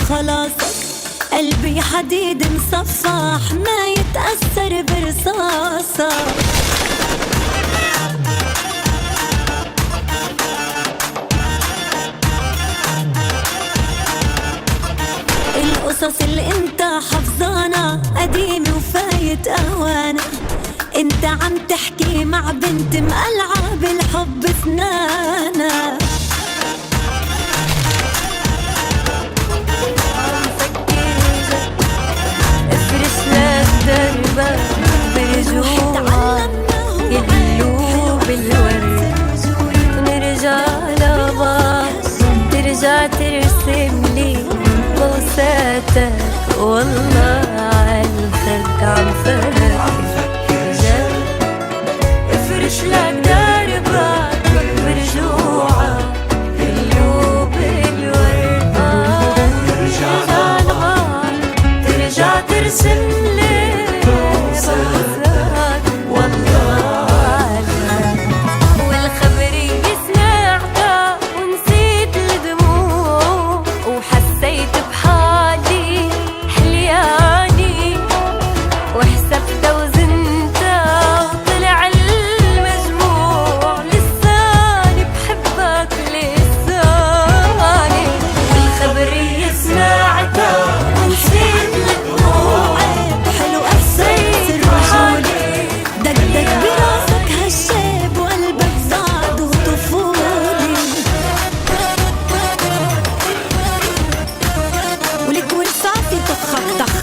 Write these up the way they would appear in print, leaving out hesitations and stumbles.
خلاصك. قلبي حديد مصفح ما يتأثر برصاصك. القصص اللي انت حفظانا قديمة وفايت اوانها. انت عم تحكي مع بنت مقلعة بالحب سنانا. افرش لك دربك برجوعك يدلو بالورد، ونرجع لبعض ترجع ترسم لي بوساتك. والله عالخد عم فكر، افرش لك دربك برجوعك يدلو بالورد، ترجع لبعض ترجع ترسم لي بوساتك. والله والخبرية سمعتها ونسيت الدموع، وحسيت بحالي حلياني، وحسبتها وزنتها وطلع المجموع. لساني بحبك لساني، والخبرية سمعتها ونسيت الدموع، حلو احساس الرجولة. دقدق براسك هالشاب وقلبك زاد وطفولي. ولك ورصاصي طخك طخ.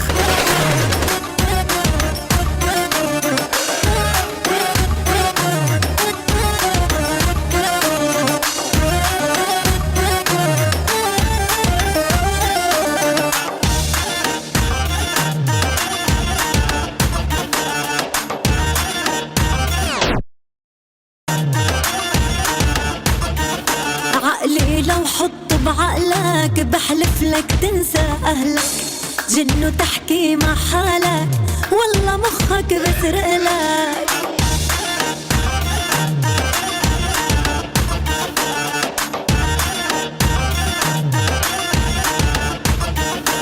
عقلي لو حط بعقلك بحلف لك تنسى أهلك. جنو تحكي مع حالك والله مخك بسرقلك.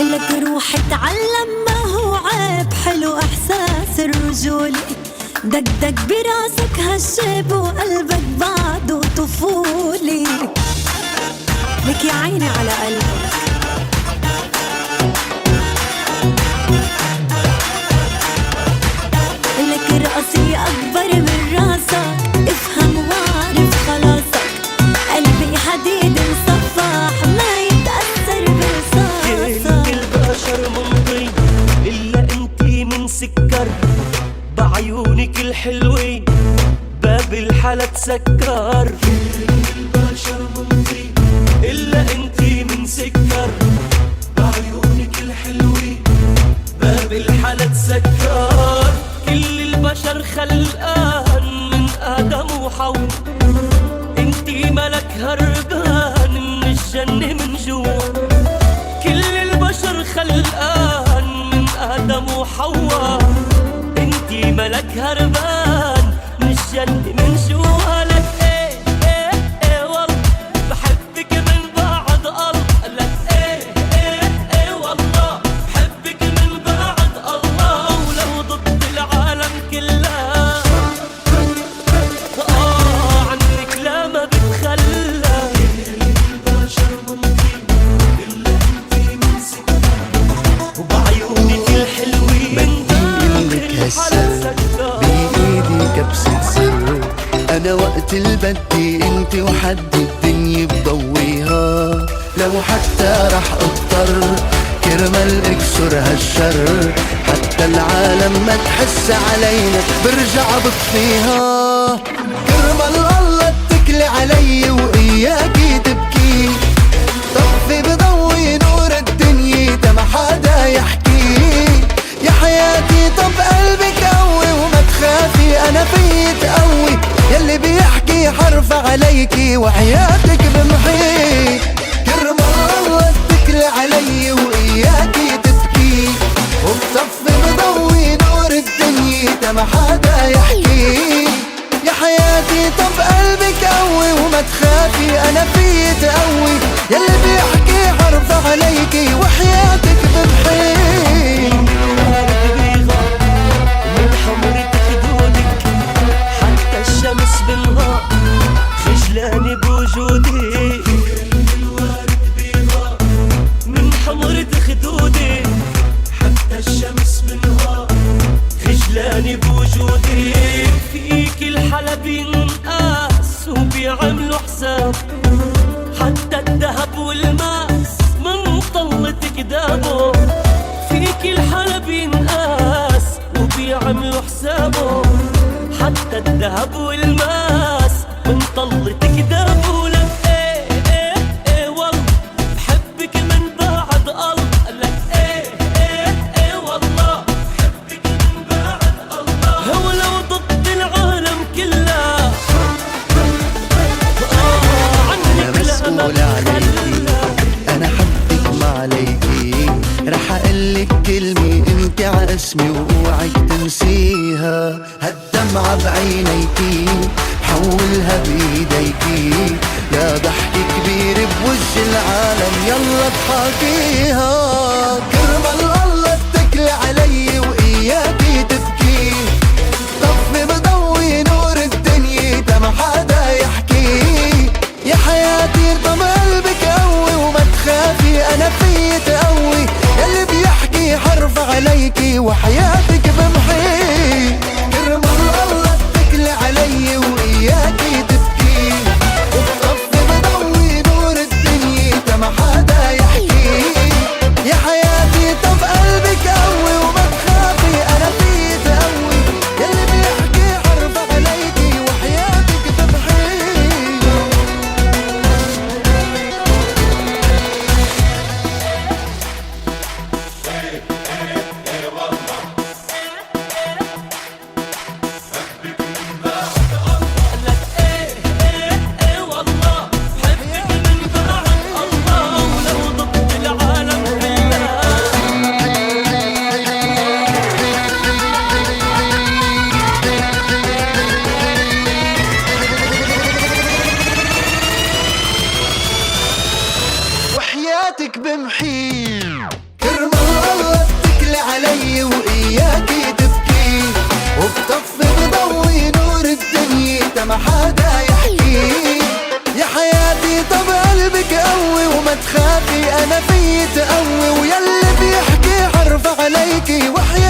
لك روح اتعلم ما هو عيب، حلو احساس الرجولة. دقدق براسك هالشيب وقلبك بعده طفولي. لك يا عيني على قلبك. لك رأسي أكبر من راسك، افهم واعرف خلاصك. قلبي حديد مصفح ما يتأثر برصاصك. كل البشر ممضي إلا انتي من سكر، بعيونك الحلوة باب الحلا تسكر. كل البشر ممضي إلا انتي من سكر، بعيونك الحلوة باب الحلا تسكر. كل البشر خلقان من آدم وحواء، انتي ملك هربان من الجنة من جوا. كل البشر خلقان من آدم وحواء، انتي ملك هربان من الجنة من جوا. لك ايه ايه ايه والله بحبك من بعد الله. لك ايه ايه ايه والله بحبك من بعد الله، ولو ضد العالم كلها عنك لا ما بتخلى. البشر ممضي إلا انتي من سكر، وبعيونك الحلوين بديلك هالسر بإيدي كبسة سر. أنا وقت البدي انت وحد الدنيا بضويها. لو حتى رح اضطر كرمال اكسر هالشر، حتى العالم ما تحس علينا برجع بطفيها. كرمال الله اتكلي علي وإياكي تبكي، طفي بضوي نور الدنيا ده ما حدا يحكي. يا حياتي طب قلبك قوي وما تخافي انا فيي تقوي. يلي بيحكي حرف عليكي وحياتك بمحي. كرمال الله اتكلي علي وإياكي تبكي، وبطفي بضوي نور الدنيا ده ما حدا يحكي. يا حياتي طب قلبك قوي وما تخافي انا فيي تقوي. يلي بيحكي حرف عليكي وحياتي كل حدا بينقاس وبيعملوا حسابه، حتى الذهب والماس من طلتك دابوا لك. ايه ايه ايه والله بحبك من بعد الله، لك ايه ايه ايه والله بحبك من بعد الله. هو لو ضد العالم كله أنا مسؤول عليكي، أنا حبك ما عليكي. رح أقلك كلمة انت عاسمي واوعك تنسيها. هالدمعة بعينيكي حولها بايديكي، يا ضحك كبير بوجه العالم يلا اضحكيها. كرمال الله اتكلي علي واياكي تبكي، طفي مضوي نور الدنيا ما حدا يحكي. يا حياتي طم قلبك قوي وما تخافي انا في تقوي، يلي بيحكي حرف عليكي وحياتك بمحي. كرمال الله اتكلي علي واياكي تبكي، وبطفي مضوي نور الدنيا ما حدا يحكي. يا حياتي طب قلبك قوي وما تخافي انا في تقوي، يلي بيحكي حرف عليكي وحياتك بمحي. وحياتك بمحي. كرمال الله اتكلي علي واياكي تبكي، وبطفي بضوي نور الدنيا ما حدا يحكي. يا حياتي طب قلبك قوي وما تخافي انا في تقوي، ويلي بيحكي حرف عليكي وحياتي